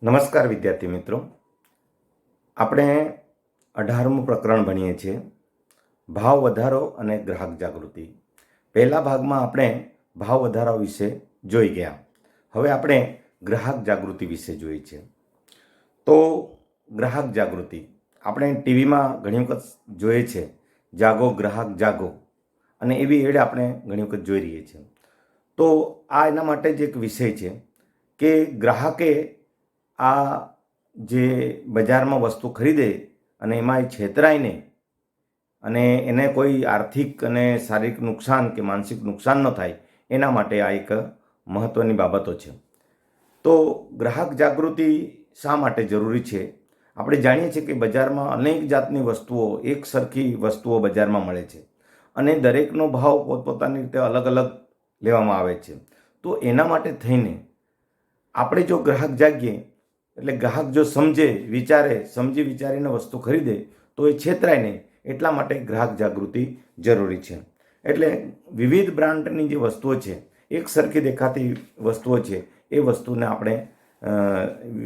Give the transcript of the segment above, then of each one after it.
નમસ્કાર વિદ્યાર્થી મિત્રો, આપણે 18મું પ્રકરણ ભણીએ છીએ, ભાવ વધારો અને ગ્રાહક જાગૃતિ. પહેલા ભાગમાં આપણે ભાવ વધારા વિશે જોઈ ગયા. હવે આપણે ગ્રાહક જાગૃતિ વિશે જોઈએ છે. તો ગ્રાહક જાગૃતિ આપણે ટીવીમાં ઘણી વખત જોઈએ છે, જાગો ગ્રાહક જાગો, અને એવી એડ આપણે ઘણી વખત જોઈ રહીએ છીએ. તો આ એના માટે જ એક વિષય છે કે ગ્રાહકે આ જે બજારમાં વસ્તુ ખરીદે અને એમાં એ છેતરાય નહીં અને એને કોઈ આર્થિક અને શારીરિક નુકસાન કે માનસિક નુકસાન ન થાય, એના માટે આ એક મહત્ત્વની બાબતો છે. તો ગ્રાહક જાગૃતિ શા માટે જરૂરી છે? આપણે જાણીએ છીએ કે બજારમાં અનેક જાતની વસ્તુઓ, એક સરખી વસ્તુઓ બજારમાં મળે છે અને દરેકનો ભાવ પોતપોતાની રીતે અલગ અલગ લેવામાં આવે છે. તો એના માટે થઈને આપણે જો ગ્રાહક જાગીએ, એટલે ગ્રાહક જો સમજી વિચારીને વસ્તુ ખરીદે તો એ છેતરાય નહીં. એટલા માટે ગ્રાહક જાગૃતિ જરૂરી છે. એટલે વિવિધ બ્રાન્ડની જે વસ્તુઓ છે, એક સરખી દેખાતી વસ્તુઓ છે, એ વસ્તુને આપણે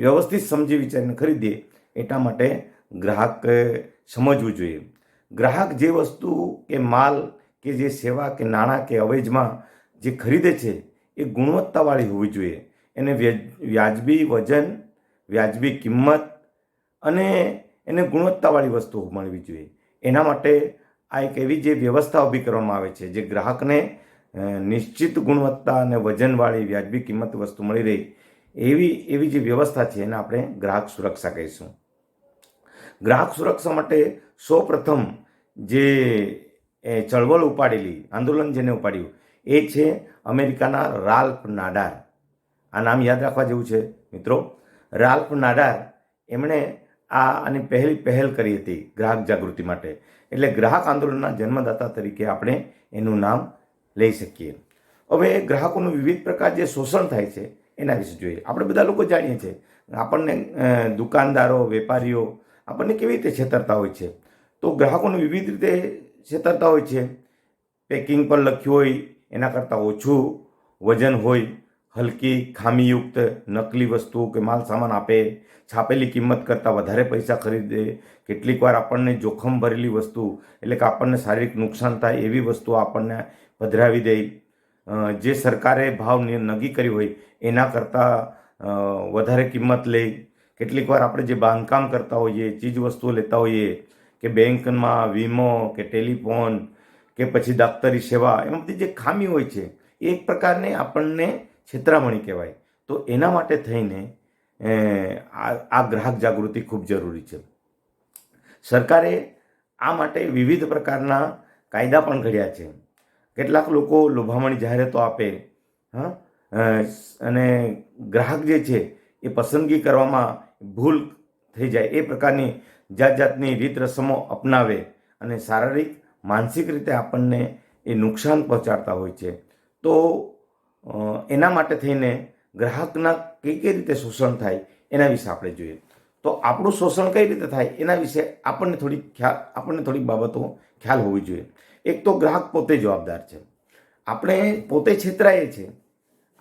વ્યવસ્થિત સમજી વિચારીને ખરીદીએ. એટલા માટે ગ્રાહક સમજવું જોઈએ. ગ્રાહક જે વસ્તુ કે માલ કે જે સેવા કે નાણાં કે અવેજમાં જે ખરીદે છે એ ગુણવત્તાવાળી હોવી જોઈએ. એને વ્યાજબી વજન, વ્યાજબી કિંમત અને એને ગુણવત્તાવાળી વસ્તુઓ મળવી જોઈએ. એના માટે આ એક એવી જે વ્યવસ્થા ઊભી કરવામાં આવે છે, જે ગ્રાહકને નિશ્ચિત ગુણવત્તા અને વજનવાળી વ્યાજબી કિંમત વસ્તુ મળી રહી, એવી જે વ્યવસ્થા છે એને આપણે ગ્રાહક સુરક્ષા કહીશું. ગ્રાહક સુરક્ષા માટે સૌપ્રથમ જે ચળવળ ઉપાડેલી, આંદોલન જેને ઉપાડ્યું, એ છે અમેરિકાના રાલ્ફ નાડાર. આ નામ યાદ રાખવા જેવું છે મિત્રો. રાલ્ફ નાડાર, એમણે આની પહેલ કરી હતી ગ્રાહક જાગૃતિ માટે. એટલે ગ્રાહક આંદોલનના જન્મદાતા તરીકે આપણે એનું નામ લઈ શકીએ. હવે ગ્રાહકોનું વિવિધ પ્રકાર જે શોષણ થાય છે એના વિશે જોઈએ. આપણે બધા લોકો જાણીએ છીએ, આપણને દુકાનદારો, વેપારીઓ આપણને કેવી રીતે છેતરતા હોય છે. તો ગ્રાહકોને વિવિધ રીતે છેતરતા હોય છે. પેકિંગ પર લખ્યું હોય એના કરતાં ઓછું વજન હોય, હલકી ખામીયુક્ત નકલી વસ્તુ કે માલ સામાન આપે, છાપેલી કિંમત કરતાં વધારે પૈસા ખરીદે, કેટલીક વાર આપણને જોખમ ભરેલી વસ્તુ, એટલે કે આપણને શારીરિક નુકસાન થાય એવી વસ્તુ આપણને પધરાવી દે, જે સરકારે ભાવ નક્કી કર્યો હોય એના કરતાં વધારે કિંમત લે. કેટલીક વાર આપણે જે બાંધકામ કરતા હોઈએ, ચીજ વસ્તુઓ લેતા હોઈએ, કે બેંકમાં વીમો કે ટેલિફોન કે પછી દફતરી સેવા, એમાં બધી જે ખામી હોય છે એ એક પ્રકારની આપણને છેતરામણી કહેવાય. તો એના માટે થઈને આ ગ્રાહક જાગૃતિ ખૂબ જરૂરી છે. સરકારે આ માટે વિવિધ પ્રકારના કાયદા પણ ઘડ્યા છે. કેટલાક લોકો લોભામણી જાહેરાતો આપે, અને ગ્રાહક જે છે એ પસંદગી કરવામાં ભૂલ થઈ જાય એ પ્રકારની જાતની રીત રસમો અપનાવે અને શારીરિક, માનસિક રીતે આપણને એ નુકસાન પહોંચાડતા હોય છે. તો એના માટે થઈને ગ્રાહકના કઈ રીતે શોષણ થાય એના વિશે આપણે જોઈએ. તો આપણું શોષણ કઈ રીતે થાય એના વિશે આપણને થોડીક બાબતો ખ્યાલ હોવી જોઈએ. એક તો ગ્રાહક પોતે જવાબદાર છે. આપણે પોતે છેતરાઈએ છીએ.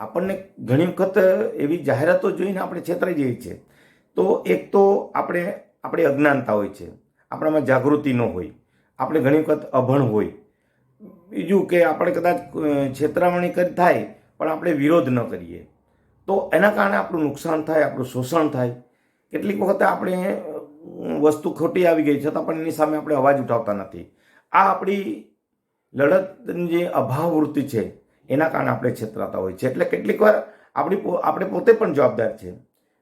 આપણને ઘણી વખત એવી જાહેરાતો જોઈને આપણે છેતરાઈ જઈએ છીએ. તો એક તો આપણી અજ્ઞાનતા હોય છે, આપણામાં જાગૃતિ ન હોય, આપણે ઘણી વખત અભણ હોય. બીજું કે આપણે કદાચ છેતરામણી થાય પણ આપણે વિરોધ ન કરીએ, તો એના કારણે આપણું નુકસાન થાય, આપણું શોષણ થાય. કેટલીક વખતે આપણે વસ્તુ ખોટી આવી ગઈ છતાં પણ એની સામે આપણે અવાજ ઉઠાવતા નથી. આ આપણી લડતની જે અભાવ વૃત્તિ છે એના કારણે આપણે છેતરાતા હોય છે. એટલે કેટલીક વાર આપણે પોતે પણ જવાબદાર છે.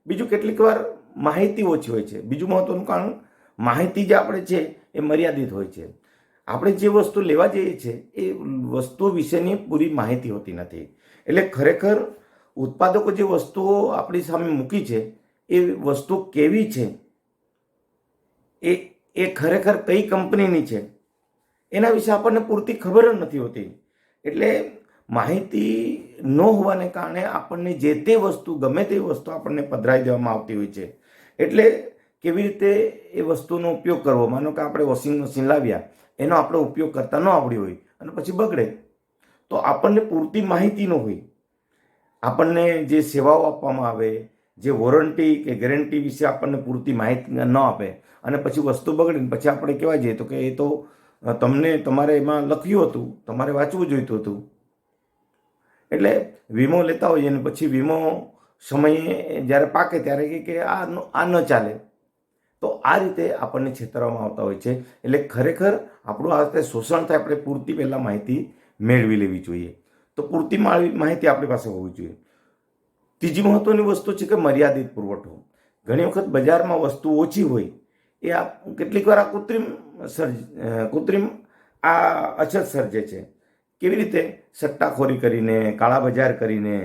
બીજું, કેટલીક વાર માહિતી ઓછી હોય છે. બીજું મહત્વનું કારણ, માહિતી જે આપણે છે એ મર્યાદિત હોય છે. આપણે જે વસ્તુ લેવા જઈએ છીએ એ વસ્તુ વિશેની પૂરી માહિતી હોતી નથી. એટલે ખરેખર ઉત્પાદકો જે વસ્તુઓ આપણી સામે મૂકી છે એ વસ્તુ કેવી છે, એ ખરેખર કઈ કંપનીની છે એના વિશે આપણને પૂરતી ખબર જ નથી હોતી. એટલે માહિતી ન હોવાને કારણે આપણને જે તે વસ્તુ, ગમે તે વસ્તુ આપણને પધરાવી દેવામાં આવતી હોય છે. એટલે કેવી રીતે એ વસ્તુનો ઉપયોગ કરવો. માનો કે આપણે વોશિંગ મશીન લાવ્યા, એનો આપણે ઉપયોગ કરતા ન આવડ્યો હોય અને પછી બગડે, તો આપણને પૂરતી માહિતી ન હોય. આપણને જે સેવાઓ આપવામાં આવે, જે વોરંટી કે ગેરંટી વિશે આપણને પૂરતી માહિતી ન આપે અને પછી વસ્તુ બગડીને પછી આપણે કહેવા જઈએ તો કે એ તો તમને તમારે એમાં લખ્યું હતું, તમારે વાંચવું જોઈતું હતું. એટલે વીમો લેતા હોઈએ અને પછી વીમો સમયે જ્યારે પાકે ત્યારે કહે કે આ ન ચાલે. તો આ રીતે આપણને છેતરવામાં આવતા હોય છે. એટલે ખરેખર આપણું આ રીતે શોષણ થાય આપણે પૂરતી પહેલાં માહિતી મેળવી લેવી જોઈએ. તો પૂરતી માહિતી આપણી પાસે હોવી જોઈએ. ત્રીજી મહત્વની વસ્તુ છે કે મર્યાદિત પુરવઠો. ઘણી વખત બજારમાં વસ્તુ ઓછી હોય એ કેટલીક વાર આ કૃત્રિમ આ અછત સર્જે છે. કેવી રીતે? સટ્ટાખોરી કરીને, કાળા બજાર કરીને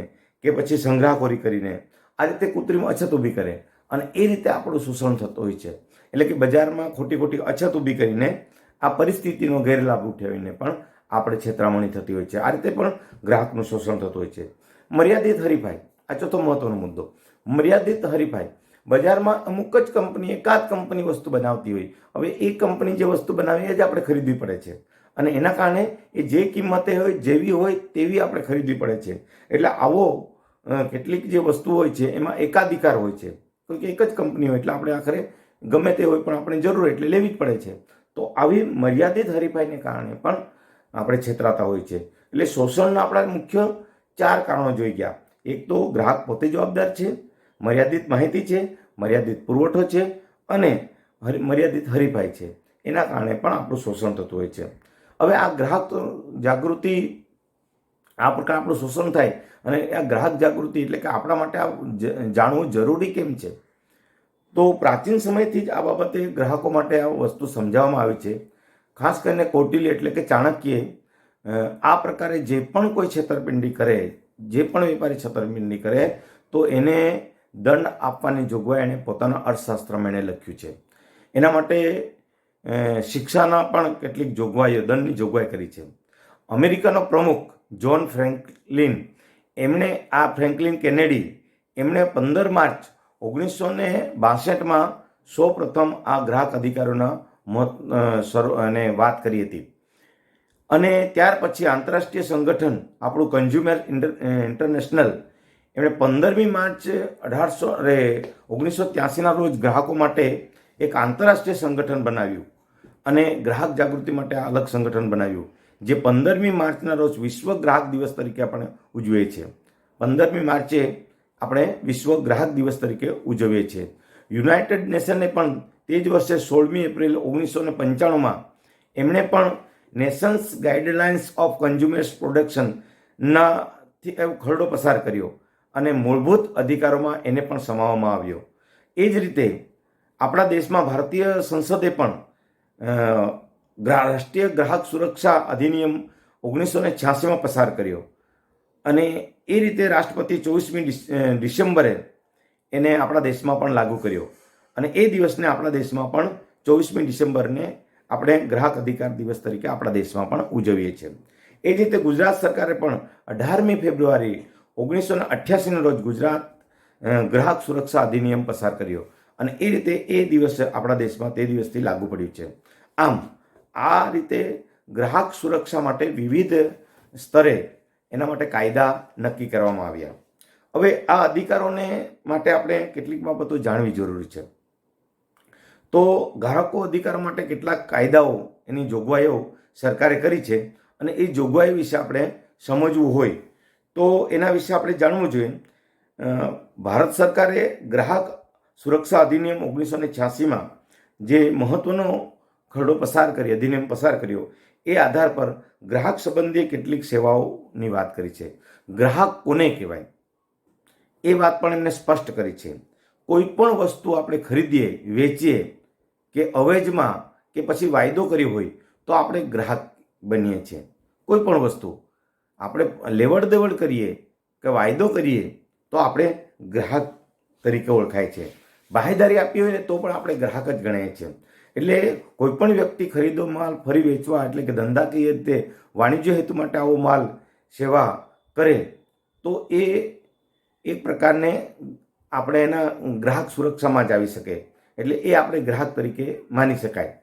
કે પછી સંગ્રહખોરી કરીને આ રીતે કૃત્રિમ અછત ઊભી કરે અને એ રીતે આપણું શોષણ થતું હોય છે. એટલે કે બજારમાં ખોટી અછત ઊભી કરીને આ પરિસ્થિતિનો ગેરલાભ ઉઠાવીને પણ આપણે છેતરામણી થતી હોય છે. આ રીતે પણ ગ્રાહકનું શોષણ થતું હોય છે. મર્યાદિત હરીફાઈ, આ ચોથો મહત્વનો મુદ્દો. મર્યાદિત હરીફાઈ. બજારમાં અમુક જ કંપની, એકાદ કંપની વસ્તુ બનાવતી હોય. હવે એ કંપની જે વસ્તુ બનાવી એ જ આપણે ખરીદવી પડે છે અને એના કારણે એ જે કિંમતે હોય, જેવી હોય તેવી આપણે ખરીદવી પડે છે. એટલે આવો કેટલીક જે વસ્તુ હોય છે એમાં એકાધિકાર હોય છે. કોઈ કે એક જ કંપની હોય એટલે આપણે આખરે ગમે તે હોય પણ આપણે જરૂર એટલે લેવી જ પડે છે. તો આવી મર્યાદિત હરીફાઈને કારણે પણ આપણે છેતરાતા હોય છે. એટલે શોષણના આપણા મુખ્ય 4 કારણો જોઈ ગયા. એક તો ગ્રાહક પોતે જવાબદાર છે, મર્યાદિત માહિતી છે, મર્યાદિત પુરવઠો છે અને મર્યાદિત હરીફાઈ છે. એના કારણે પણ આપણું શોષણ થતું હોય છે. હવે આ ગ્રાહક જાગૃતિ, આ પ્રકાર આપણું શોષણ થાય અને આ ગ્રાહક જાગૃતિ એટલે કે આપણા માટે આ જાણવું જરૂરી કેમ છે? તો પ્રાચીન સમયથી જ આ બાબતે ગ્રાહકો માટે આ વસ્તુ સમજાવવામાં આવી છે. ખાસ કરીને કૌટિલ્ય એટલે કે ચાણક્યએ આ પ્રકારે જે પણ કોઈ છેતરપિંડી કરે, જે પણ વેપારી છેતરપિંડી કરે તો એને દંડ આપવાની જોગવાઈ એને પોતાના અર્થશાસ્ત્રમાં એને લખ્યું છે. એના માટે શિક્ષાના પણ કેટલીક જોગવાઈઓ, દંડની જોગવાઈ કરી છે. અમેરિકાનો પ્રમુખ જ્હોન ફ્રેન્કલિન, ફ્રેન્કલિન કેનેડી, એમણે 15 માર્ચ 1962માં સૌપ્રથમ આ ગ્રાહક અધિકારોના અને વાત કરી હતી. અને ત્યાર પછી આંતરરાષ્ટ્રીય સંગઠન આપણું કન્ઝ્યુમર ઇન્ટરનેશનલ, એમણે 15મી માર્ચ 1983ના રોજ ગ્રાહકો માટે એક આંતરરાષ્ટ્રીય સંગઠન બનાવ્યું અને ગ્રાહક જાગૃતિ માટે અલગ સંગઠન બનાવ્યું, જે 15મી માર્ચના રોજ વિશ્વ ગ્રાહક દિવસ તરીકે આપણે ઉજવીએ છીએ. 15મી માર્ચે આપણે વિશ્વ ગ્રાહક દિવસ તરીકે ઉજવીએ છીએ. યુનાઇટેડ નેશનને પણ તે જ વર્ષે 16મી એપ્રિલ 1995માં એમણે પણ નેશન્સ ગાઈડલાઇન્સ ઓફ કન્ઝ્યુમર્સ પ્રોટેક્શનના ખરડો પસાર કર્યો અને મૂળભૂત અધિકારોમાં એને પણ સમાવવામાં આવ્યો. એ જ રીતે આપણા દેશમાં ભારતીય સંસદે પણ રાષ્ટ્રીય ગ્રાહક સુરક્ષા અધિનિયમ 1986માં પસાર કર્યો અને એ રીતે રાષ્ટ્રપતિ 24મી ડિસેમ્બરે એને આપણા દેશમાં પણ લાગુ કર્યો અને એ દિવસને આપણા દેશમાં પણ 24મી ડિસેમ્બરને આપણે ગ્રાહક અધિકાર દિવસ તરીકે આપણા દેશમાં પણ ઉજવીએ છીએ. એ જ રીતે ગુજરાત સરકારે પણ 18મી ફેબ્રુઆરી 1988ના રોજ ગુજરાત ગ્રાહક સુરક્ષા અધિનિયમ પસાર કર્યો અને એ રીતે એ દિવસ આપણા દેશમાં તે દિવસથી લાગુ પડ્યું છે. આમ આ રીતે ગ્રાહક સુરક્ષા માટે વિવિધ સ્તરે એના માટે કાયદા નક્કી કરવામાં આવ્યા. હવે આ અધિકારોને માટે આપણે કેટલીક બાબતો જાણવી જરૂરી છે. તો ગ્રાહકો અધિકારો માટે કેટલાક કાયદાઓ, એની જોગવાઈઓ સરકારે કરી છે અને એ જોગવાઈ વિશે આપણે સમજવું હોય તો એના વિશે આપણે જાણવું જોઈએ. ભારત સરકારે ગ્રાહક સુરક્ષા અધિનિયમ 1986માં જે મહત્વનો ખરડો પસાર કરી, અધિનિયમ પસાર કર્યો, એ આધાર પર ગ્રાહક સંબંધી કેટલીક સેવાઓની વાત કરી છે. ગ્રાહક કોને કહેવાય એ વાત પણ એમને સ્પષ્ટ કરી છે. કોઈ પણ વસ્તુ આપણે ખરીદીએ, વેચીએ કે અવેજમાં કે પછી વાયદો કર્યો હોય તો આપણે ગ્રાહક બનીએ છીએ. કોઈ પણ વસ્તુ આપણે લેવડ દેવડ કરીએ કે વાયદો કરીએ તો આપણે ગ્રાહક તરીકે ઓળખાય છે. બાહેદારી આપી હોય તો પણ આપણે ગ્રાહક જ ગણાય છે. એટલે કોઈ પણ વ્યક્તિ ખરીદો માલ ફરી વેચવા એટલે કે ધંધાકીય રીતે વાણિજ્ય હેતુ માટે આવો માલ સેવા કરે તો એ એક પ્રકારને આપણે એના ગ્રાહક સુરક્ષામાં જ આવી શકે. એટલે એ આપણે ગ્રાહક તરીકે માની શકાય.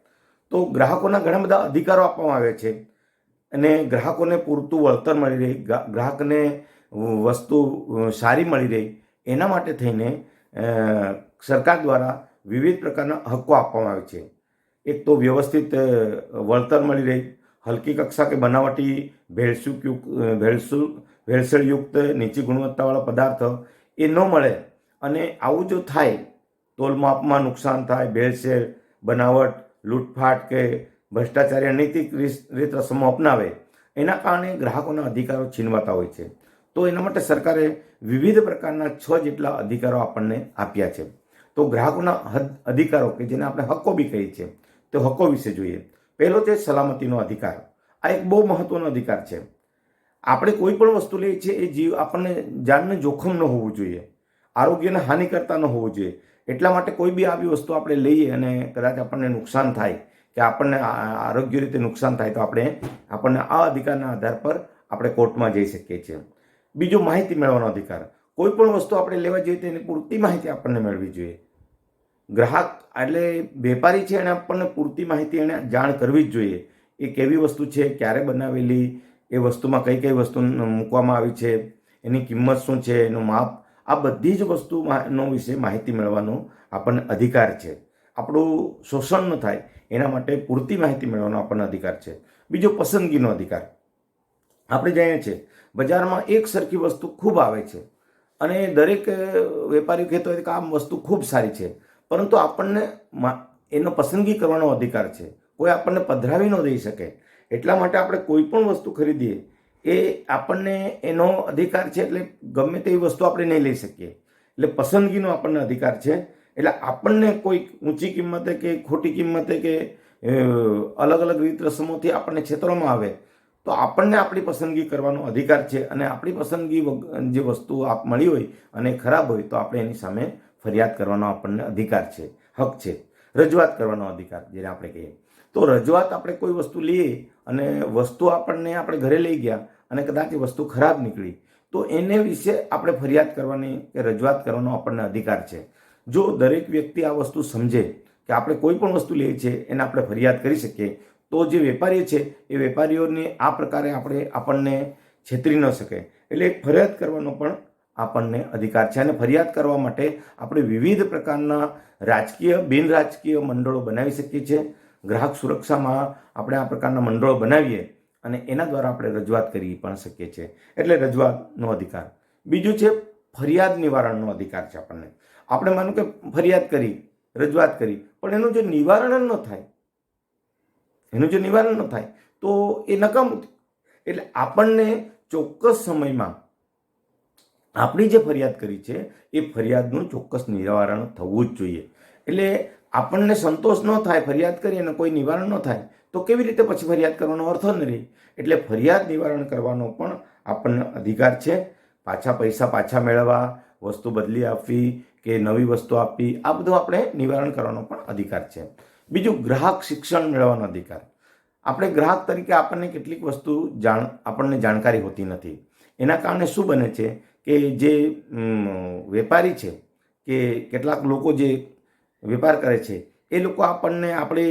તો ગ્રાહકોના ઘણા બધા અધિકારો આપવામાં આવે છે અને ગ્રાહકોને પૂરતું વળતર મળી રહે, ગ્રાહકને વસ્તુ સારી મળી રહે એના માટે થઈને સરકાર દ્વારા વિવિધ પ્રકારના હક્કો આપવામાં આવે છે. એક તો વ્યવસ્થિત વળતર મળી રહે, હલકી કક્ષા કે બનાવટી ભેળસેળયુક્ત નીચી ગુણવત્તાવાળા પદાર્થ એ ન મળે. અને આવું જો થાય, તોલમાપમાં નુકસાન થાય, ભેળસેળ, બનાવટ, લૂંટફાટ કે ભ્રષ્ટાચારી અનૈતિક રીત રસમો અપનાવે, એના કારણે ગ્રાહકોના અધિકારો છીનવાતા હોય છે. તો એના માટે સરકારે વિવિધ પ્રકારના 6 જેટલા અધિકારો આપણને આપ્યા છે. તો ગ્રાહકોના અધિકારો કે જેને આપણે હક્કો બી કહીએ છીએ, તો હક્કો વિશે જોઈએ. પહેલો છે સલામતીનો અધિકાર. આ એક બહુ મહત્વનો અધિકાર છે. આપણે કોઈ પણ વસ્તુ લઈએ છીએ એ જીવ આપણને જાનને જોખમ ન હોવું જોઈએ, આરોગ્યને હાનિ કરતા ન હોવું જોઈએ. એટલા માટે કોઈ બી આવી વસ્તુ આપણે લઈએ અને કદાચ આપણને નુકસાન થાય કે આપણને આરોગ્ય રીતે નુકસાન થાય, તો આપણને આ અધિકારના આધાર પર આપણે કોર્ટમાં જઈ શકીએ છીએ. બીજો, માહિતી મેળવવાનો અધિકાર. કોઈ પણ વસ્તુ આપણે લેવા જોઈએ તો એની પૂરતી માહિતી આપણને મેળવી જોઈએ. ગ્રાહક એટલે વેપારી છે, એને આપણને પૂરતી માહિતી એને જાણ કરવી જ જોઈએ. એ કેવી વસ્તુ છે, ક્યારે બનાવેલી, એ વસ્તુમાં કઈ કઈ વસ્તુ મૂકવામાં આવી છે, એની કિંમત શું છે, એનું માપ, આ બધી જ વસ્તુનો વિશે માહિતી મેળવવાનો આપણને અધિકાર છે. આપણું શોષણ ન થાય એના માટે પૂરતી માહિતી મેળવવાનો આપણને અધિકાર છે. બીજો, પસંદગીનો અધિકાર. આપણે જાણીએ છીએ બજારમાં એક સરખી વસ્તુ ખૂબ આવે છે અને દરેક વેપારી કહેતો હોય કે આ વસ્તુ ખૂબ સારી છે, પરંતુ આપણને એનો પસંદગી કરવાનો અધિકાર છે. કોઈ આપણને પધરાવી ન દઈ શકે. એટલા માટે આપણે કોઈ પણ વસ્તુ ખરીદીએ એ આપણને એનો અધિકાર છે. એટલે ગમે તેવી વસ્તુ આપણે નહીં લઈ શકીએ. એટલે પસંદગીનો આપણને અધિકાર છે. એટલે આપણને કોઈ ઊંચી કિંમતે કે ખોટી કિંમતે કે અલગ અલગ રીત રસમોથી આપણને છેતરવામાં આવે તો આપણને આપણી પસંદગી કરવાનો અધિકાર છે. અને આપણી પસંદગી જે વસ્તુ મળી હોય અને ખરાબ હોય તો આપણે એની સામે ફરિયાદ કરવાનો આપણને અધિકાર છે, હક છે. રજૂઆત કરવાનો અધિકાર જેને આપણે કહીએ. તો રજૂઆત, આપણે કોઈ વસ્તુ લઈએ અને વસ્તુ આપણે ઘરે લઈ ગયા અને કદાચ એ વસ્તુ ખરાબ નીકળી તો એને વિશે આપણે ફરિયાદ કરવાની કે રજૂઆત કરવાનો આપણને અધિકાર છે. જો દરેક વ્યક્તિ આ વસ્તુ સમજે કે આપણે કોઈ પણ વસ્તુ લઈએ છીએ એને આપણે ફરિયાદ કરી શકીએ, તો જે વેપારી છે એ વેપારીઓને આ પ્રકારે આપણને છેતરી ન શકે. એટલે એક ફરિયાદ કરવાનો પણ આપણને અધિકાર છે. અને ફરિયાદ કરવા માટે આપણે વિવિધ પ્રકારના રાજકીય, બિન રાજકીય મંડળો બનાવી શકીએ છીએ. ગ્રાહક સુરક્ષામાં આપણે આ પ્રકારના મંડળો બનાવીએ અને એના દ્વારા આપણે રજૂઆત કરી પણ શકીએ છીએ. એટલે રજૂઆતનો અધિકાર. બીજું છે ફરિયાદ નિવારણનો અધિકાર છે આપણને. આપણે માનો કે ફરિયાદ કરી, રજૂઆત કરી, પણ એનું જો નિવારણ ન થાય તો એ નકામું. એટલે આપણને ચોક્કસ સમયમાં આપણી જે ફરિયાદ કરી છે એ ફરિયાદનું ચોક્કસ નિવારણ થવું જ જોઈએ. એટલે આપણને સંતોષ ન થાય, ફરિયાદ કરી અને કોઈ નિવારણ ન થાય તો કેવી રીતે પછી ફરિયાદ કરવાનો અર્થ ન રહે. એટલે ફરિયાદ નિવારણ કરવાનો પણ આપણને અધિકાર છે. પૈસા પાછા મેળવવા, વસ્તુ બદલી આપવી કે નવી વસ્તુ આપવી, આ બધું આપણે નિવારણ કરવાનો પણ અધિકાર છે. બીજું, ગ્રાહક શિક્ષણ મેળવવાનો અધિકાર. આપણે ગ્રાહક તરીકે આપણને કેટલીક વસ્તુ આપણને જાણકારી હોતી નથી. એના કારણે શું બને છે કે જે વેપારી છે કે કેટલાક લોકો જે વેપાર કરે છે એ લોકો આપણે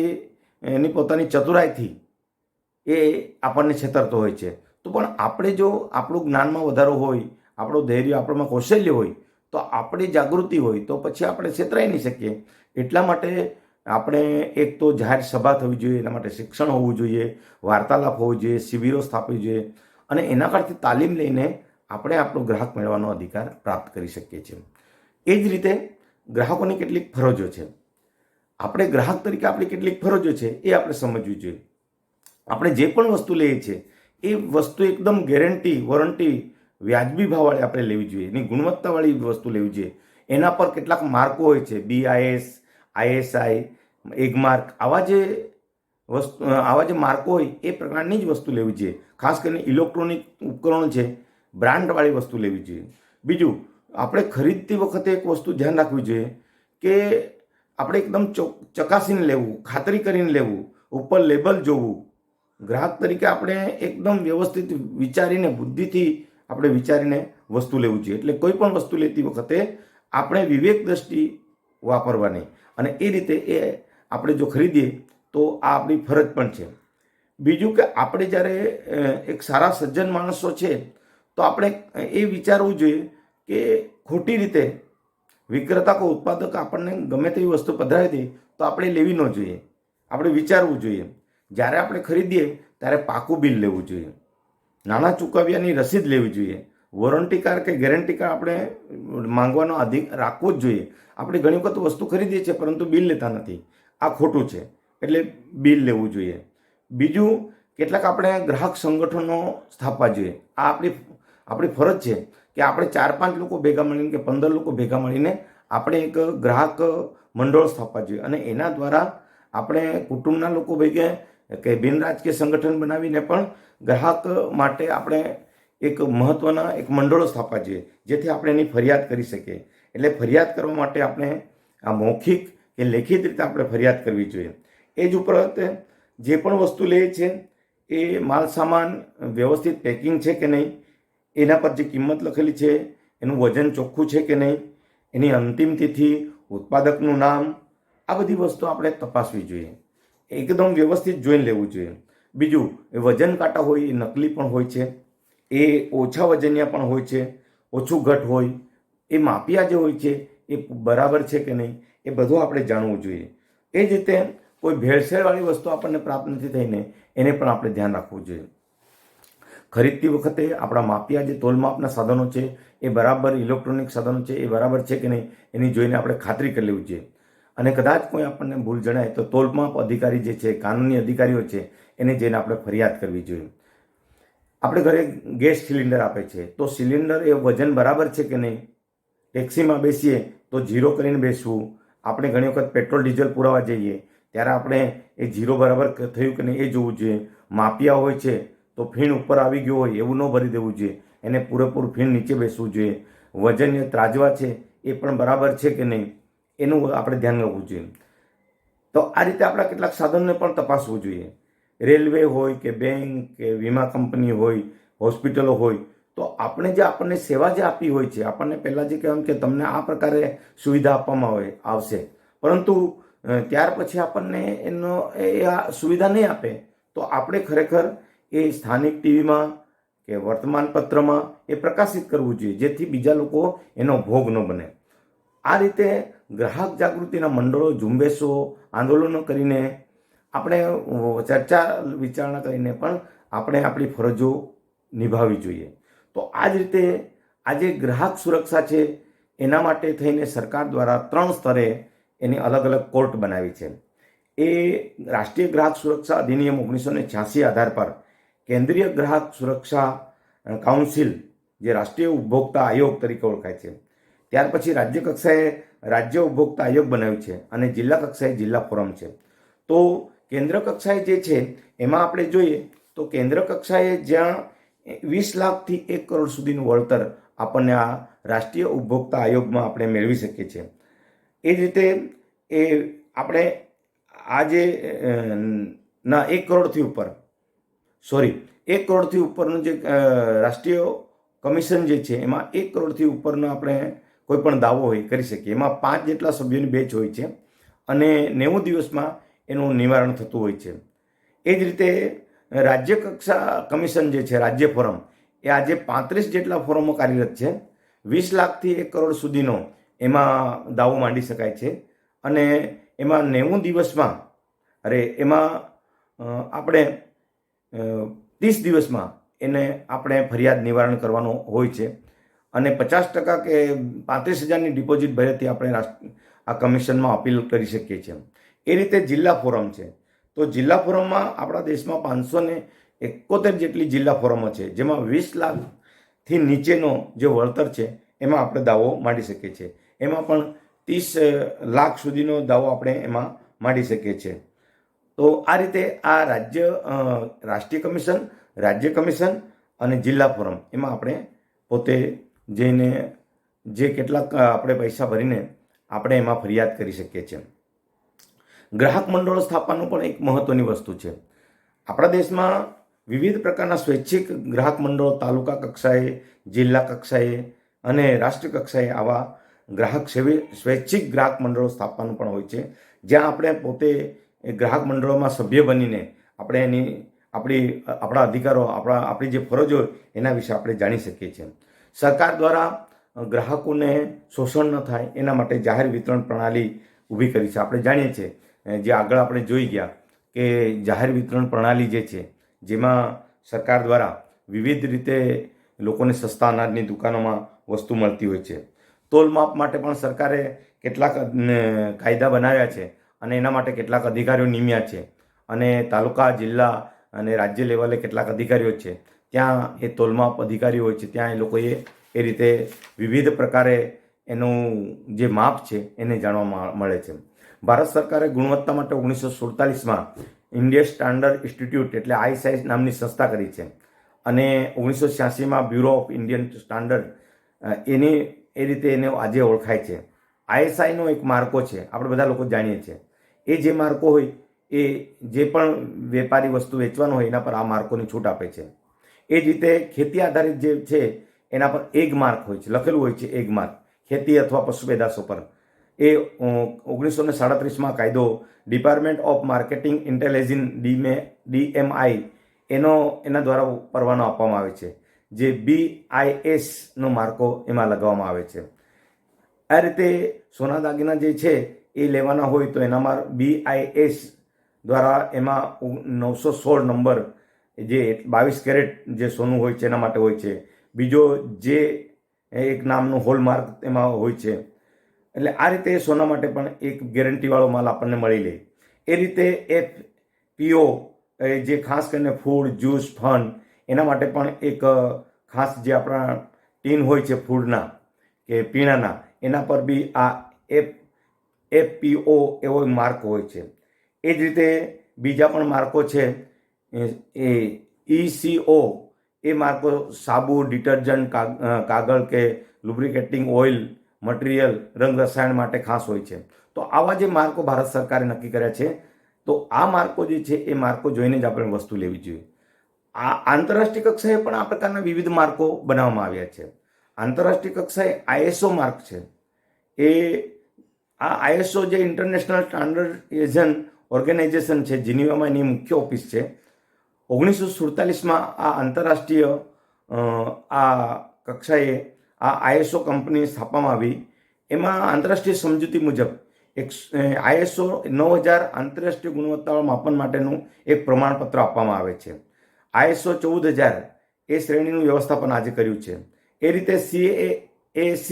એની પોતાની ચતુરાઈથી એ આપણને છેતરતો હોય છે. તો પણ આપણે જો આપણું જ્ઞાનમાં વધારો હોય, આપણું ધૈર્ય, આપણામાં કૌશલ્ય હોય, તો આપણી જાગૃતિ હોય, તો પછી આપણે છેતરાઈ નહીં શકીએ. એટલા માટે આપણે એક તો જાહેર સભા થવી જોઈએ, એના માટે શિક્ષણ હોવું જોઈએ, વાર્તાલાપ હોવો જોઈએ, શિબિરો સ્થાપવી જોઈએ અને એના પરથી તાલીમ લઈને આપણે આપણો ગ્રાહક મેળવવાનો અધિકાર પ્રાપ્ત કરી શકીએ છીએ. એ જ રીતે ગ્રાહકોની કેટલીક ફરજો છે. આપણે ગ્રાહક તરીકે આપણી કેટલીક ફરજો છે એ આપણે સમજવી જોઈએ. આપણે જે પણ વસ્તુ લઈએ છીએ એ વસ્તુ એકદમ ગેરંટી, વોરંટી, વ્યાજબી ભાવવાળી આપણે લેવી જોઈએ. એની ગુણવત્તાવાળી વસ્તુ લેવી જોઈએ. એના પર કેટલાક માર્કો હોય છે, BIS, ISI, એગમાર્ક, આવા જે માર્કો હોય એ પ્રકારની જ વસ્તુ લેવી જોઈએ. ખાસ કરીને ઇલેક્ટ્રોનિક ઉપકરણો છે, બ્રાન્ડવાળી વસ્તુ લેવી જોઈએ. બીજું, આપણે ખરીદતી વખતે એક વસ્તુ ધ્યાન રાખવી જોઈએ કે આપણે એકદમ ચકાસીને લેવું, ખાતરી કરીને લેવું, ઉપર લેબલ જોવું. ગ્રાહક તરીકે આપણે એકદમ વ્યવસ્થિત વિચારીને, બુદ્ધિથી આપણે વિચારીને વસ્તુ લેવું જોઈએ. એટલે કોઈ પણ વસ્તુ લેતી વખતે આપણે વિવેક દ્રષ્ટિ વાપરવાની અને એ રીતે એ આપણે જો ખરીદીએ તો આ આપણી ફરજ પણ છે. બીજું કે આપણે જ્યારે એક સારા સજ્જન માણસો છે તો આપણે એ વિચારવું જોઈએ કે ખોટી રીતે વિક્રેતા કે ઉત્પાદક આપણને ગમે તેવી વસ્તુ પધરાવી દે તો આપણે લેવી ન જોઈએ, આપણે વિચારવું જોઈએ. જ્યારે આપણે ખરીદીએ ત્યારે પાકું બિલ લેવું જોઈએ, નાણાં ચૂકવ્યાની રસીદ લેવી જોઈએ, વોરંટી કાર્ડ કે ગેરંટી કાર્ડ આપણે માંગવાનો રાખવો જ જોઈએ. આપણે ઘણી વખત વસ્તુ ખરીદીએ છીએ પરંતુ બિલ લેતા નથી, આ ખોટું છે, એટલે બિલ લેવું જોઈએ. બીજું, કેટલાક આપણે ગ્રાહક સંગઠનો સ્થાપવા જોઈએ. આ આપણી ફરજ છે કે આપણે 4-5 લોકો ભેગા મળીને કે 15 લોકો ભેગા મળીને આપણે એક ગ્રાહક મંડળ સ્થાપવા જોઈએ અને એના દ્વારા આપણે કુટુંબના લોકો ભેગા કે બિન રાજકીય સંગઠન બનાવીને પણ ગ્રાહક માટે આપણે એક મહત્વના એક મંડળો સ્થાપવા જોઈએ, જેથી આપણે એની ફરિયાદ કરી શકીએ. એટલે ફરિયાદ કરવા માટે આપણે આ મૌખિક કે લેખિત રીતે આપણે ફરિયાદ કરવી જોઈએ. એ જ ઉપરાંત જે પણ વસ્તુ લે છે એ માલ સામાન વ્યવસ્થિત પેકિંગ છે કે નહીં, એના પર જે કિંમત લખેલી છે એનું વજન ચોખ્ખું છે કે નહીં, એની અંતિમ તિથિ, ઉત્પાદકનું નામ, આ બધી વસ્તુ આપણે તપાસવી જોઈએ. એકદમ વ્યવસ્થિત જોઈને લેવું જોઈએ. બીજું, એ વજન કાંટા હોય એ નકલી પણ હોય છે, એ ઓછા વજનિયા પણ હોય છે, ઓછું ઘટ હોય, એ માપિયા જે હોય છે એ બરાબર છે કે નહીં, એ બધું આપણે જાણવું જોઈએ. એ જ રીતે કોઈ ભેળસેળવાળી વસ્તુ આપણને પ્રાપ્ત નથી થઈને એને પણ આપણે ધ્યાન રાખવું જોઈએ. ખરીદતી વખતે આપણા માપિયા જે તોલમાપના સાધનો છે એ બરાબર, ઇલેક્ટ્રોનિક સાધનો છે એ બરાબર છે કે નહીં એની જોઈને આપણે ખાતરી કરી લેવી જોઈએ. અને કદાચ કોઈ આપણને ભૂલ જણાય તો તોલમાપ અધિકારી જે છે, કાનૂની અધિકારીઓ છે, એને જઈને આપણે ફરિયાદ કરવી જોઈએ. આપણે ઘરે ગેસ સિલિન્ડર આપે છે તો સિલિન્ડર એ વજન બરાબર છે કે નહીં, ટેક્સીમાં બેસીએ તો ઝીરો કરીને બેસવું. આપણે ઘણી વખત પેટ્રોલ ડીઝલ પુરાવા જઈએ ત્યારે આપણે એ ઝીરો બરાબર થયું કે નહીં એ જોવું જોઈએ. માપિયા હોય છે તો ફીણ ઉપર આવી ગયો હોય એવું ન ભરી દેવું જોઈએ, એને પૂરેપૂરું ફીણ નીચે બેસવું જોઈએ. વજન ત્રાજવા છે એ પણ બરાબર છે કે નહીં એનું આપણે ધ્યાન રાખવું જોઈએ. તો આ રીતે આપણા કેટલાક સાધનોને પણ તપાસવું જોઈએ. રેલવે હોય કે બેંક કે વીમા કંપની હોય, હોસ્પિટલો હોય, તો આપણે જે આપણને સેવા જે આપી હોય છે, આપણને પહેલાં જે કહેવાય કે તમને આ પ્રકારે સુવિધા આપવામાં આવશે, પરંતુ ત્યાર પછી આપણને એ સુવિધા નહીં આપે તો આપણે ખરેખર એ સ્થાનિક ટીવીમાં કે વર્તમાનપત્રમાં એ પ્રકાશિત કરવું જોઈએ, જેથી બીજા લોકો એનો ભોગ ન બને. આ રીતે ગ્રાહક જાગૃતિના મંડળો, ઝુંબેશો, આંદોલનો કરીને આપણે ચર્ચા વિચારણા કરીને પણ આપણે આપણી ફરજો નિભાવવી જોઈએ. તો આ જ રીતે આજે ગ્રાહક સુરક્ષા છે એના માટે થઈને સરકાર દ્વારા 3 સ્તરે એની અલગ અલગ કોર્ટ બનાવી છે. એ રાષ્ટ્રીય ગ્રાહક સુરક્ષા અધિનિયમ 1986 આધાર પર કેન્દ્રીય ગ્રાહક સુરક્ષા કાઉન્સિલ, જે રાષ્ટ્રીય ઉપભોક્તા આયોગ તરીકે ઓળખાય છે, ત્યાર પછી રાજ્ય કક્ષાએ રાજ્ય ઉપભોક્તા આયોગ બનાવ્યું છે અને જિલ્લા કક્ષાએ જિલ્લા ફોરમ છે. તો કેન્દ્ર કક્ષાએ જે છે એમાં આપણે જોઈએ તો કેન્દ્ર કક્ષાએ જ્યાં 20 લાખથી 1 કરોડ સુધીનું વળતર આપણને આ રાષ્ટ્રીય ઉપભોક્તા આયોગમાં આપણે મેળવી શકીએ છીએ. એ જ રીતે એ આપણે આ જે 1 કરોડથી ઉપરનું જે રાષ્ટ્રીય કમિશન જે છે એમાં 1 કરોડથી ઉપરનો આપણે કોઈ પણ દાવો હોય કરી શકીએ. એમાં 5 જેટલા સભ્યોની બેચ હોય છે અને 90 દિવસમાં એનું નિવારણ થતું હોય છે. એ જ રીતે રાજ્ય કક્ષા કમિશન જે છે, રાજ્ય ફોરમ, એ આજે 35 જેટલા ફોરમો કાર્યરત છે. 20 લાખથી 1 કરોડ સુધીનો એમાં દાવો માંડી શકાય છે અને એમાં 90 દિવસમાં આપણે 30 દિવસમાં એને આપણે ફરિયાદ નિવારણ કરવાનું હોય છે અને 50% કે 35,000ની ડિપોઝિટ ભરેથી આપણે આ કમિશનમાં અપીલ કરી શકીએ છીએ. એ રીતે જિલ્લા ફોરમ છે. તો જિલ્લા ફોરમમાં આપણા દેશમાં 571 જેટલી જિલ્લા ફોરમો છે, જેમાં 20 લાખથી નીચેનો જે વળતર છે એમાં આપણે દાવો માંડી શકીએ છીએ. એમાં પણ 30 લાખ સુધીનો દાવો આપણે એમાં માંડી શકીએ છીએ. તો આ રીતે આ રાષ્ટ્રીય કમિશન, રાજ્ય કમિશન અને જિલ્લા ફોરમ એમાં આપણે પોતે જઈને જે કેટલાક આપણે પૈસા ભરીને આપણે એમાં ફરિયાદ કરી શકીએ છીએ. ગ્રાહક મંડળો સ્થાપવાનું પણ એક મહત્વની વસ્તુ છે. આપણા દેશમાં વિવિધ પ્રકારના સ્વૈચ્છિક ગ્રાહક મંડળો તાલુકા કક્ષાએ, જિલ્લા કક્ષાએ અને રાષ્ટ્ર કક્ષાએ આવા સ્વૈચ્છિક ગ્રાહક મંડળો સ્થાપવાનું પણ હોય છે, જ્યાં આપણે પોતે ગ્રાહક મંડળોમાં સભ્ય બનીને આપણે આપણા અધિકારો, આપણી જે ફરજો એના વિશે આપણે જાણી શકીએ છીએ. સરકાર દ્વારા ગ્રાહકોને શોષણ ન થાય એના માટે જાહેર વિતરણ પ્રણાલી ઊભી કરી છે. આપણે જાણીએ છીએ જે આગળ આપણે જોઈ ગયા કે જાહેર વિતરણ પ્રણાલી જે છે જેમાં સરકાર દ્વારા વિવિધ રીતે લોકોને સસ્તા અનાજની દુકાનોમાં વસ્તુ મળતી હોય છે. તોલ માપ માટે પણ સરકારે કેટલાક કાયદા બનાવ્યા છે અને એના માટે કેટલાક અધિકારીઓ નિમ્યા છે અને તાલુકા, જિલ્લા અને રાજ્ય લેવલે કેટલાક અધિકારીઓ છે. ત્યાં એ તોલમાપ અધિકારીઓ હોય છે, ત્યાં એ લોકોએ એ રીતે વિવિધ પ્રકારે એનું જે માપ છે એને જાણવા મળે છે. ભારત સરકારે ગુણવત્તા માટે 1947માં ઇન્ડિયન સ્ટાન્ડર્ડ ઇન્સ્ટિટ્યૂટ એટલે ISI નામની સંસ્થા કરી છે અને 1986માં bureau of Indian standard A રીતે એને આજે ઓળખાય છે. ISIનો એક માર્કો છે, આપણે બધા લોકો જાણીએ છીએ. એ જે માર્કો હોય એ જે પણ વેપારી વસ્તુ વેચવાનો હોય એના પર આ માર્કોની છૂટ આપે છે. એ જ રીતે ખેતી આધારિત જે છે એના પર એગ માર્ક હોય છે, લખેલું હોય છે એગ માર્ક, ખેતી અથવા પશુ પેદાશો પર. એ 1937માં કાયદો department of marketing intelligence DMI એના દ્વારા પરવાનો આપવામાં આવે છે, જે BISનો માર્કો એમાં લગાવવામાં આવે છે. આ રીતે સોના દાગીના જે છે એ લેવાના હોય તો એનામાં BIS દ્વારા એમાં 916 નંબર જે 22 કેરેટ જે સોનું હોય છે એના માટે હોય છે. બીજો જે એક નામનું હોલમાર્ક એમાં હોય છે. એટલે આ રીતે સોના માટે પણ એક ગેરંટીવાળો માલ આપણને મળી લે. એ રીતે FPO જે ખાસ કરીને ફૂડ, જ્યુસ, ફન એના માટે પણ એક ખાસ જે આપણા ટીન હોય છે ફૂડના કે પીણાના, એના પર બી આ FPO એવો માર્ક હોય છે. એ જ રીતે બીજા પણ માર્કો છે. એ ECO એ માર્કો સાબુ, ડિટર્જન્ટ, કાગળ કે લુબ્રિકેટિંગ ઓઇલ, મટીરિયલ, રંગ રસાયણ માટે ખાસ હોય છે. તો આવા જે માર્કો ભારત સરકારે નક્કી કર્યા છે, તો આ માર્કો જે છે એ માર્કો જોઈને જ આપણે વસ્તુ લેવી જોઈએ. આ આંતરરાષ્ટ્રીય કક્ષાએ પણ આ પ્રકારના વિવિધ માર્કો બનાવવામાં આવ્યા છે. આંતરરાષ્ટ્રીય કક્ષાએ ISO માર્ક છે. એ આ ISO જે ઇન્ટરનેશનલ સ્ટાન્ડર્ડાઇઝેશન ઓર્ગેનાઇઝેશન છે, જીનીવામાં એની મુખ્ય ઓફિસ છે. 1947માં આ આંતરરાષ્ટ્રીય આ કક્ષાએ આ ISO કંપની સ્થાપવામાં આવી. એમાં આંતરરાષ્ટ્રીય સમજૂતી મુજબ ISO 9000 આંતરરાષ્ટ્રીય ગુણવત્તાવાળા માપન માટેનું એક પ્રમાણપત્ર આપવામાં આવે છે. ISO 14000 એ શ્રેણીનું વ્યવસ્થાપન આજે કર્યું છે. એ રીતે CAC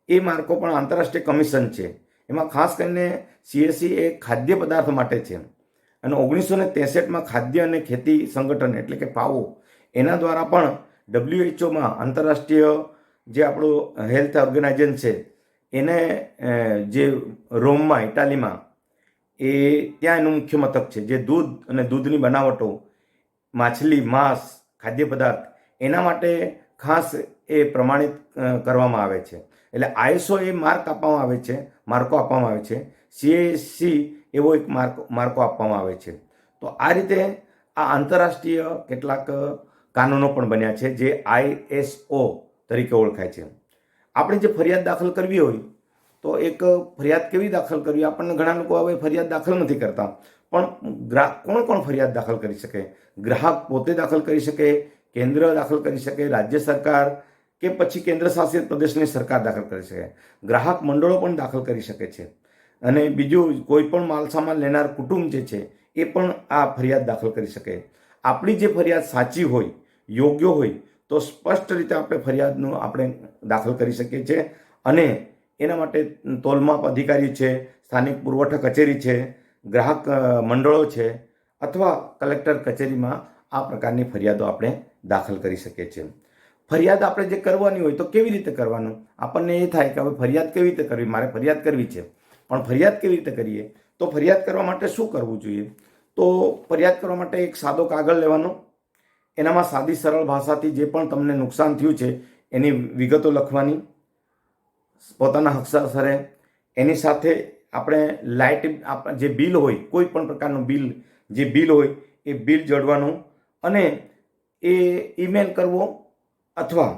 એ માર્કો પણ આંતરરાષ્ટ્રીય કમિશન છે. એમાં ખાસ કરીને CAC એ ખાદ્ય પદાર્થ માટે છે અને 1963માં ખાદ્ય અને ખેતી સંગઠન એટલે કે FAO એના દ્વારા પણ WHOમાં આંતરરાષ્ટ્રીય જે આપણું હેલ્થ ઓર્ગેનાઇઝેશન છે એને જે રોમમાં, ઇટાલીમાં, એ ત્યાં એનું મુખ્ય મથક છે. જે દૂધ અને દૂધની બનાવટો, માછલી, માંસ, ખાદ્ય પદાર્થ એના માટે ખાસ એ પ્રમાણિત કરવામાં આવે છે. એટલે ISO એ માર્કો આપવામાં આવે છે. CAC એવો એક માર્કો આપવામાં આવે છે. તો આ રીતે આ આંતરરાષ્ટ્રીય કેટલાક કાનૂનો પણ બન્યા છે જે ISO તરીકે ઓળખાય છે. આપણે જે ફરિયાદ દાખલ કરવી હોય તો એક ફરિયાદ કેવી દાખલ કરવી, આપણને ઘણા લોકો હવે ફરિયાદ દાખલ નથી કરતા, પણ કોણ ફરિયાદ દાખલ કરી શકે? ગ્રાહક પોતે દાખલ કરી શકે, કેન્દ્ર દાખલ કરી શકે, રાજ્ય સરકાર કે પછી કેન્દ્ર શાસિત પ્રદેશની સરકાર દાખલ કરી શકે, ગ્રાહક મંડળો પણ દાખલ કરી શકે છે. અને બીજું કોઈ પણ માલસામાન લેનાર કુટુંબ જે છે એ પણ આ ફરિયાદ દાખલ કરી શકે. આપણી જે ફરિયાદ સાચી હોય, યોગ્ય હોય તો સ્પષ્ટ રીતે આપણે ફરિયાદનું આપણે દાખલ કરી શકીએ છીએ. અને એના માટે તોલમાપ અધિકારી છે, સ્થાનિક પુરવઠા કચેરી છે, ગ્રાહક મંડળો છે અથવા કલેક્ટર કચેરીમાં આ પ્રકારની ફરિયાદો આપણે દાખલ કરી શકીએ છીએ. ફરિયાદ આપણે જે કરવાની હોય તો કેવી રીતે કરવાનું? આપણને એ થાય કે હવે ફરિયાદ કેવી રીતે કરવી, મારે ફરિયાદ કરવી છે, પણ ફરિયાદ કેવી રીતે કરીએ? તો ફરિયાદ કરવા માટે શું કરવું જોઈએ? તો ફરિયાદ કરવા માટે એક સાદો કાગળ લેવાનો, એનામાં સાદી સરળ ભાષાથી જે પણ તમને નુકસાન થયું છે એની વિગતો લખવાની, પોતાના હસ્તાક્ષરે. એની સાથે આપણે લાઇટ જે બિલ હોય, કોઈ પણ પ્રકારનું બિલ જે બિલ હોય એ બિલ જોડવાનું અને એ ઈમેલ કરવો અથવા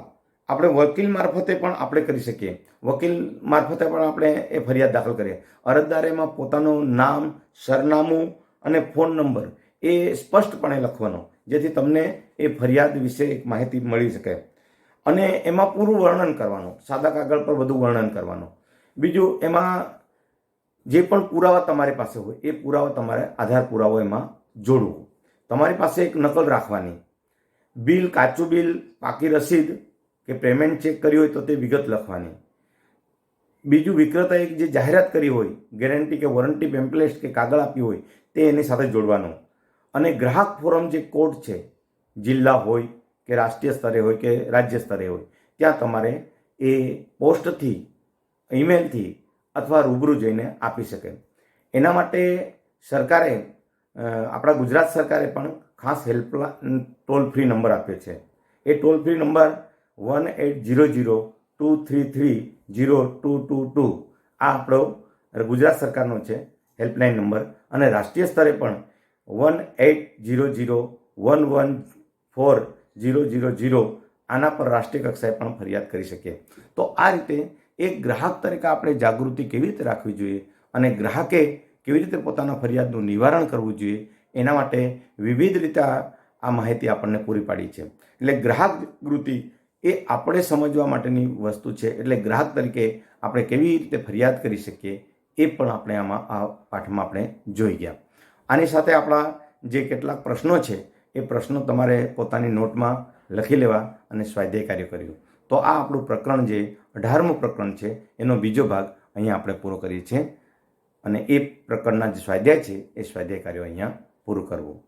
આપણે વકીલ મારફતે પણ આપણે કરી શકીએ. વકીલ મારફતે પણ આપણે એ ફરિયાદ દાખલ કરીએ. અરજદારે એમાં પોતાનું નામ, સરનામું અને ફોન નંબર એ સ્પષ્ટપણે લખવાનો, જેથી તમને એ ફરિયાદ વિશે એક માહિતી મળી શકે. અને એમાં પૂરું વર્ણન કરવાનું, સાદા કાગળ પર બધું વર્ણન કરવાનું. બીજું, એમાં જે પણ પુરાવા તમારી પાસે હોય એ પુરાવા તમારે આધાર પુરાવો એમાં જોડવું. તમારી પાસે એક નકલ રાખવાની. બિલ, કાચું બિલ, પાકી રસીદ કે પેમેન્ટ ચેક કરી હોય તો તે વિગત લખવાની. બીજું, વિક્રેતાએ જે જાહેરાત કરી હોય, ગેરંટી કે વોરંટી પેમ્પલેટ કે કાગળ આપ્યું હોય તે એની સાથે જોડવાનું. અને ગ્રાહક ફોરમ જે કોડ છે, જિલ્લા હોય કે રાષ્ટ્રીય સ્તરે હોય કે રાજ્ય સ્તરે હોય, ત્યાં તમારે એ પોસ્ટથી, ઈમેલથી અથવા રૂબરૂ જઈને આપી શકે. એના માટે સરકારે, આપણા ગુજરાત સરકારે પણ ખાસ હેલ્પલાઇન ટોલ ફ્રી નંબર આપ્યો છે. એ ટોલ ફ્રી નંબર 1800-233-0222 આ આપણો ગુજરાત સરકારનો છે હેલ્પલાઇન નંબર. અને રાષ્ટ્રીય સ્તરે પણ 1800-114-000 આના પર રાષ્ટ્રીય કક્ષાએ પણ ફરિયાદ કરી શકીએ. તો આ રીતે એક ગ્રાહક તરીકે આપણે જાગૃતિ કેવી રીતે રાખવી જોઈએ અને ગ્રાહકે કેવી રીતે પોતાના ફરિયાદનું નિવારણ કરવું જોઈએ, એના માટે વિવિધ રીતે આ માહિતી આપણને પૂરી પાડી છે. એટલે ગ્રાહક જાગૃતિ એ આપણે સમજવા માટેની વસ્તુ છે. એટલે ગ્રાહક તરીકે આપણે કેવી રીતે ફરિયાદ કરી શકીએ એ પણ આપણે આ પાઠમાં આપણે જોઈ ગયા. આની સાથે આપણા જે કેટલાક પ્રશ્નો છે એ પ્રશ્નો તમારે પોતાની નોટમાં લખી લેવા અને સ્વાધ્યાય કાર્ય કર્યું. તો આ આપણું પ્રકરણ જે 18મું પ્રકરણ છે એનો બીજો ભાગ અહીંયા આપણે પૂરો કરીએ છીએ. અને એ પ્રકરણના જે સ્વાધ્યાય છે એ સ્વાધ્યાય કાર્યો અહીંયા પૂરું કરવું.